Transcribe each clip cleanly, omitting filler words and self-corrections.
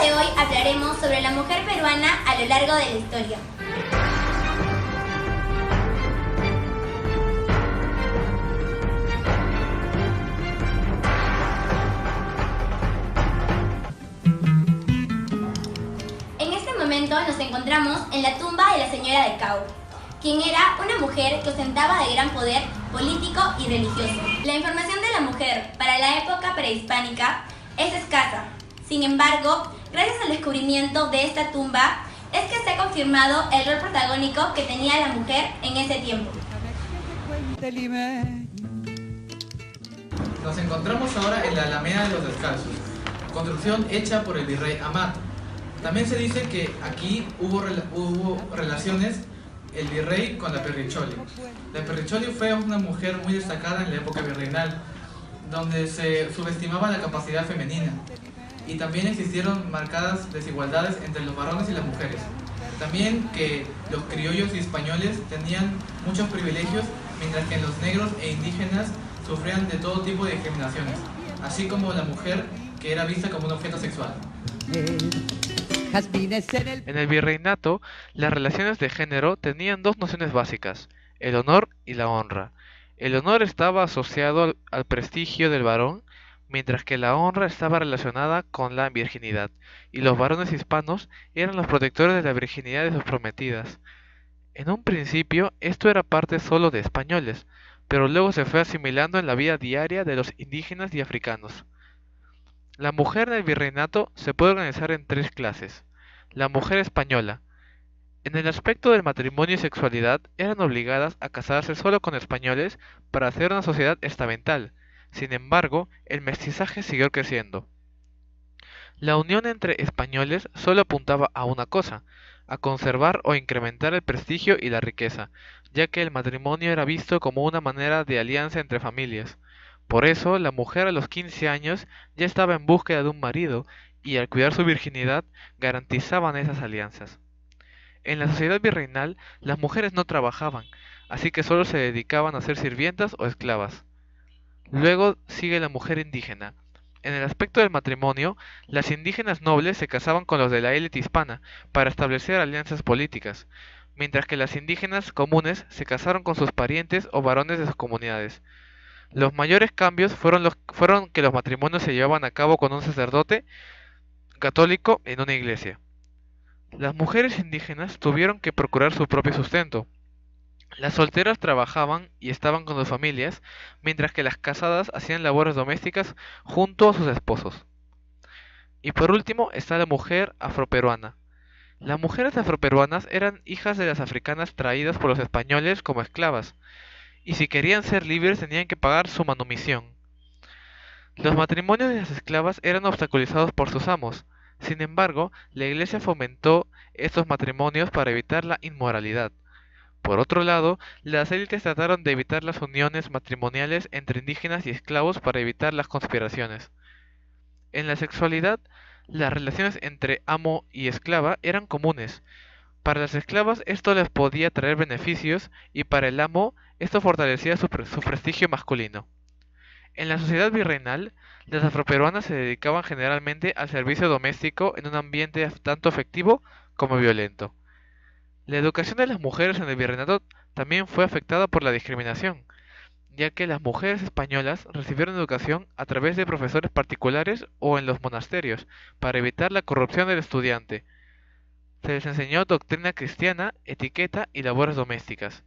de hoy hablaremos sobre la mujer peruana a lo largo de la historia. En este momento nos encontramos en la tumba de la señora de Cao, quien era una mujer que ostentaba de gran poder político y religioso. La información de la mujer para la época prehispánica es escasa. Sin embargo, gracias al descubrimiento de esta tumba, es que se ha confirmado el rol protagónico que tenía la mujer en ese tiempo. Nos encontramos ahora en la Alameda de los Descalzos, construcción hecha por el virrey Amat. También se dice que aquí hubo relaciones el virrey con la Perricholi. La Perricholi fue una mujer muy destacada en la época virreinal, donde se subestimaba la capacidad femenina, y también existieron marcadas desigualdades entre los varones y las mujeres. También que los criollos y españoles tenían muchos privilegios, mientras que los negros e indígenas sufrían de todo tipo de discriminaciones, así como la mujer, que era vista como un objeto sexual. En el virreinato, las relaciones de género tenían dos nociones básicas, el honor y la honra. El honor estaba asociado al prestigio del varón, mientras que la honra estaba relacionada con la virginidad, y los varones hispanos eran los protectores de la virginidad de sus prometidas. En un principio, esto era parte solo de españoles, pero luego se fue asimilando en la vida diaria de los indígenas y africanos. La mujer en el virreinato se puede organizar en tres clases. La mujer española. En el aspecto del matrimonio y sexualidad, eran obligadas a casarse solo con españoles para hacer una sociedad estamental. Sin embargo, el mestizaje siguió creciendo. La unión entre españoles solo apuntaba a una cosa, a conservar o incrementar el prestigio y la riqueza, ya que el matrimonio era visto como una manera de alianza entre familias. Por eso, la mujer a los 15 años ya estaba en búsqueda de un marido, y al cuidar su virginidad, garantizaban esas alianzas. En la sociedad virreinal, las mujeres no trabajaban, así que solo se dedicaban a ser sirvientas o esclavas. Luego sigue la mujer indígena. En el aspecto del matrimonio, las indígenas nobles se casaban con los de la élite hispana para establecer alianzas políticas, mientras que las indígenas comunes se casaron con sus parientes o varones de sus comunidades. Los mayores cambios fueron que los matrimonios se llevaban a cabo con un sacerdote católico en una iglesia. Las mujeres indígenas tuvieron que procurar su propio sustento. Las solteras trabajaban y estaban con sus familias, mientras que las casadas hacían labores domésticas junto a sus esposos. Y por último está la mujer afroperuana. Las mujeres afroperuanas eran hijas de las africanas traídas por los españoles como esclavas, y si querían ser libres tenían que pagar su manumisión. Los matrimonios de las esclavas eran obstaculizados por sus amos. Sin embargo, la Iglesia fomentó estos matrimonios para evitar la inmoralidad. Por otro lado, las élites trataron de evitar las uniones matrimoniales entre indígenas y esclavos para evitar las conspiraciones. En la sexualidad, las relaciones entre amo y esclava eran comunes. Para las esclavas esto les podía traer beneficios, y para el amo esto fortalecía su prestigio masculino. En la sociedad virreinal, las afroperuanas se dedicaban generalmente al servicio doméstico en un ambiente tanto afectivo como violento. La educación de las mujeres en el virreinato también fue afectada por la discriminación, ya que las mujeres españolas recibieron educación a través de profesores particulares o en los monasterios, para evitar la corrupción del estudiante. Se les enseñó doctrina cristiana, etiqueta y labores domésticas,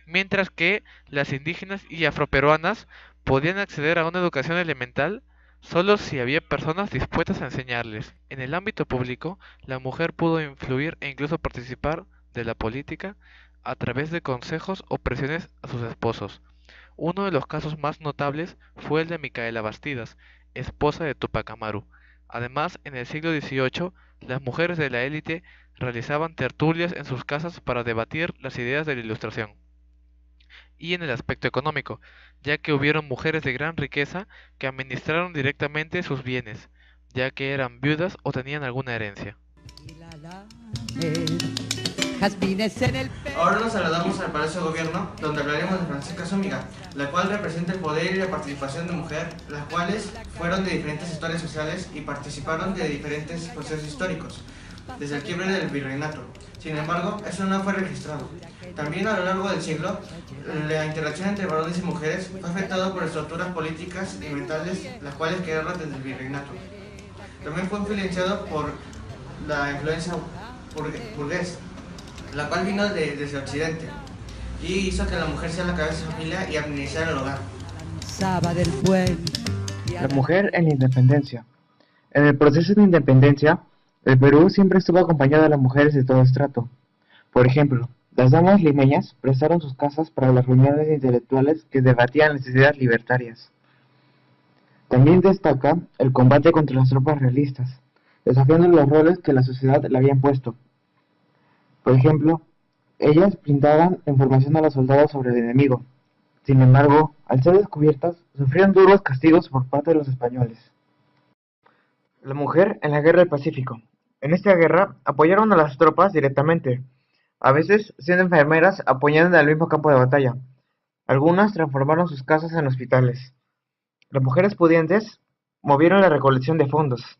mientras que las indígenas y afroperuanas podían acceder a una educación elemental solo si había personas dispuestas a enseñarles. En el ámbito público, la mujer pudo influir e incluso participar de la política a través de consejos o presiones a sus esposos. Uno de los casos más notables fue el de Micaela Bastidas, esposa de Túpac Amaru. Además, en el siglo XVIII, las mujeres de la élite realizaban tertulias en sus casas para debatir las ideas de la Ilustración. Y en el aspecto económico, ya que hubieron mujeres de gran riqueza que administraron directamente sus bienes, ya que eran viudas o tenían alguna herencia. jazmines en el pelo. Ahora nos trasladamos al Palacio de Gobierno, donde hablaremos de Francisca Zúñiga, la cual representa el poder y la participación de mujer, las cuales fueron de diferentes historias sociales y participaron de diferentes procesos históricos, desde el quiebre del virreinato. Sin embargo, eso no fue registrado. También a lo largo del siglo, la interacción entre varones y mujeres fue afectada por estructuras políticas y mentales, las cuales quedaron desde el virreinato. También fue influenciado por la influencia burguesa, la cual vino desde Occidente y hizo que la mujer sea la cabeza de familia y administrar el hogar. La mujer en la independencia. En el proceso de independencia, el Perú siempre estuvo acompañado de las mujeres de todo estrato. Por ejemplo, las damas limeñas prestaron sus casas para las reuniones intelectuales que debatían las ideas libertarias. También destaca el combate contra las tropas realistas, desafiando los roles que la sociedad le había impuesto. Por ejemplo, ellas brindaban información a los soldados sobre el enemigo. Sin embargo, al ser descubiertas, sufrieron duros castigos por parte de los españoles. La mujer en la Guerra del Pacífico. En esta guerra apoyaron a las tropas directamente, a veces siendo enfermeras apoyando en el mismo campo de batalla. Algunas transformaron sus casas en hospitales. Las mujeres pudientes movieron la recolección de fondos,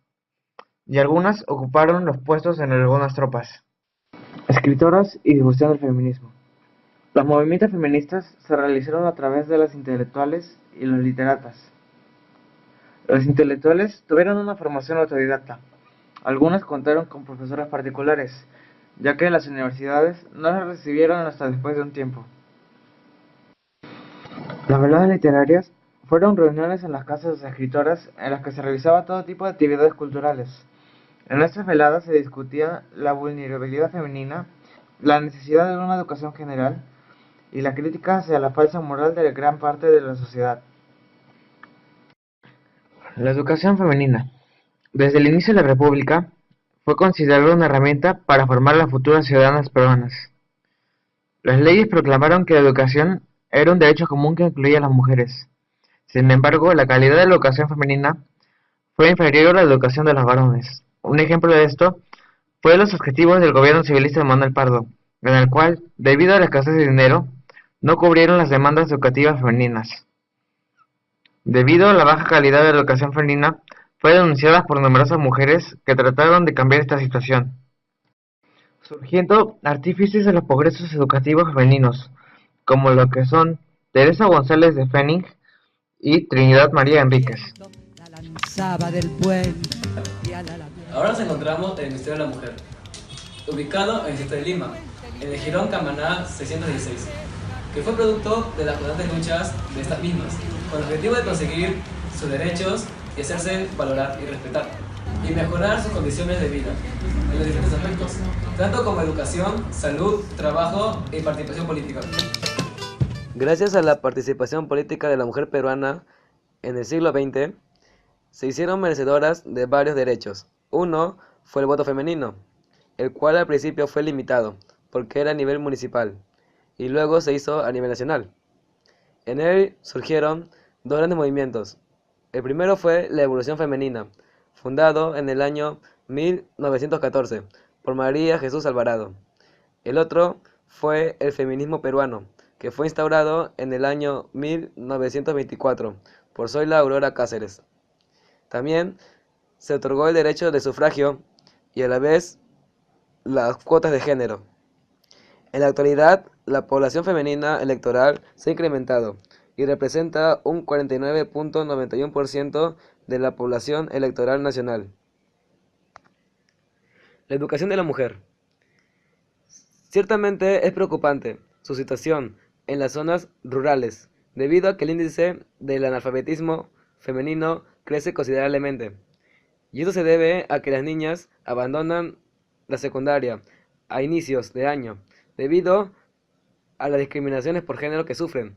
y algunas ocuparon los puestos en algunas tropas. Escritoras y difusión del feminismo. Los movimientos feministas se realizaron a través de las intelectuales y los literatas. Los intelectuales tuvieron una formación autodidacta. Algunas contaron con profesoras particulares, ya que las universidades no las recibieron hasta después de un tiempo. Las veladas literarias fueron reuniones en las casas de escritoras en las que se realizaba todo tipo de actividades culturales. En estas veladas se discutía la vulnerabilidad femenina, la necesidad de una educación general y la crítica hacia la falsa moral de gran parte de la sociedad. La educación femenina. Desde el inicio de la República, fue considerada una herramienta para formar a las futuras ciudadanas peruanas. Las leyes proclamaron que la educación era un derecho común que incluía a las mujeres. Sin embargo, la calidad de la educación femenina fue inferior a la educación de los varones. Un ejemplo de esto fue los objetivos del gobierno civilista de Manuel Pardo, en el cual, debido a la escasez de dinero, no cubrieron las demandas educativas femeninas. Debido a la baja calidad de la educación femenina, fue denunciada por numerosas mujeres que trataron de cambiar esta situación, surgiendo artífices de los progresos educativos femeninos, como lo que son Teresa González de Fenning y Trinidad María Enríquez. Ahora nos encontramos en el Ministerio de la Mujer, ubicado en el distrito de Lima, en el Jirón Camaná 616, que fue producto de las constantes luchas de estas mismas, con el objetivo de conseguir sus derechos y hacerse valorar y respetar, y mejorar sus condiciones de vida en los diferentes aspectos, tanto como educación, salud, trabajo y participación política. Gracias a la participación política de la mujer peruana en el siglo XX, se hicieron merecedoras de varios derechos. Uno fue el voto femenino, el cual al principio fue limitado, porque era a nivel municipal, y luego se hizo a nivel nacional. En él surgieron dos grandes movimientos. El primero fue la Evolución Femenina, fundado en el año 1914 por María Jesús Alvarado. El otro fue el feminismo peruano, que fue instaurado en el año 1924 por Zoila Aurora Cáceres. También se otorgó el derecho de sufragio y a la vez las cuotas de género. En la actualidad, la población femenina electoral se ha incrementado y representa un 49.91% de la población electoral nacional. La educación de la mujer. Ciertamente es preocupante su situación en las zonas rurales, debido a que el índice del analfabetismo femenino crece considerablemente. Y esto se debe a que las niñas abandonan la secundaria a inicios de año, debido a las discriminaciones por género que sufren.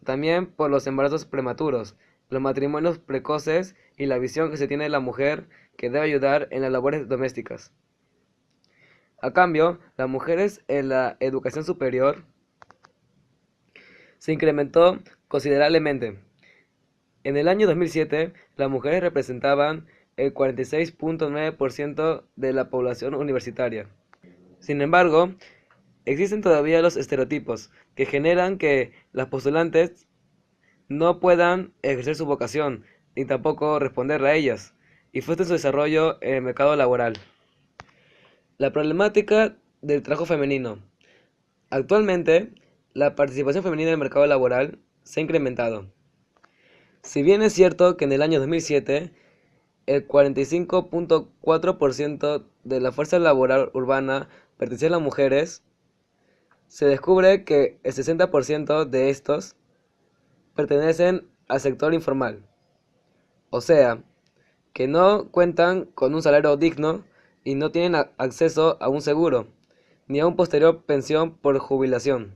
También por los embarazos prematuros, los matrimonios precoces y la visión que se tiene de la mujer que debe ayudar en las labores domésticas. A cambio, las mujeres en la educación superior se incrementó considerablemente. En el año 2007, las mujeres representaban el 46.9% de la población universitaria. Sin embargo, existen todavía los estereotipos que generan que las postulantes no puedan ejercer su vocación ni tampoco responder a ellas y frustren su desarrollo en el mercado laboral. La problemática del trabajo femenino. Actualmente, la participación femenina en el mercado laboral se ha incrementado. Si bien es cierto que en el año 2007 el 45.4% de la fuerza laboral urbana pertenecía a las mujeres, se descubre que el 60% de estos pertenecen al sector informal, o sea, que no cuentan con un salario digno y no tienen acceso a un seguro, ni a una posterior pensión por jubilación.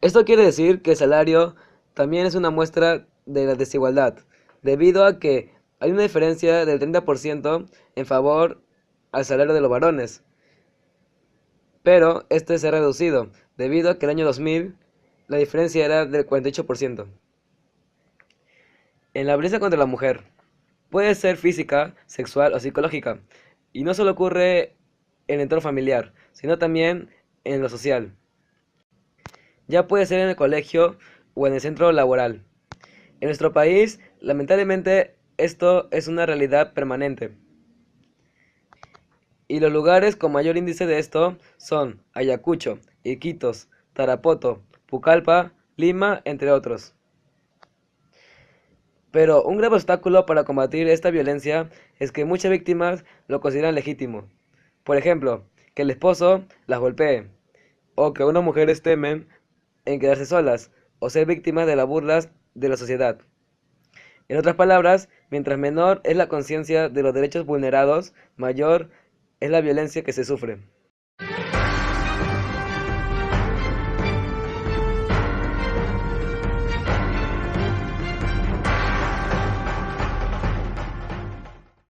Esto quiere decir que el salario también es una muestra de la desigualdad, debido a que hay una diferencia del 30% en favor al salario de los varones, pero este se ha reducido, debido a que en el año 2000 la diferencia era del 48%. En la violencia contra la mujer, puede ser física, sexual o psicológica, y no solo ocurre en el entorno familiar, sino también en lo social. Ya puede ser en el colegio o en el centro laboral. En nuestro país, lamentablemente, esto es una realidad permanente. Y los lugares con mayor índice de esto son Ayacucho, Iquitos, Tarapoto, Pucallpa, Lima, entre otros. Pero un grave obstáculo para combatir esta violencia es que muchas víctimas lo consideran legítimo. Por ejemplo, que el esposo las golpee, o que unas mujeres temen en quedarse solas, o ser víctimas de las burlas de la sociedad. En otras palabras, mientras menor es la conciencia de los derechos vulnerados, mayor es la violencia que se sufre.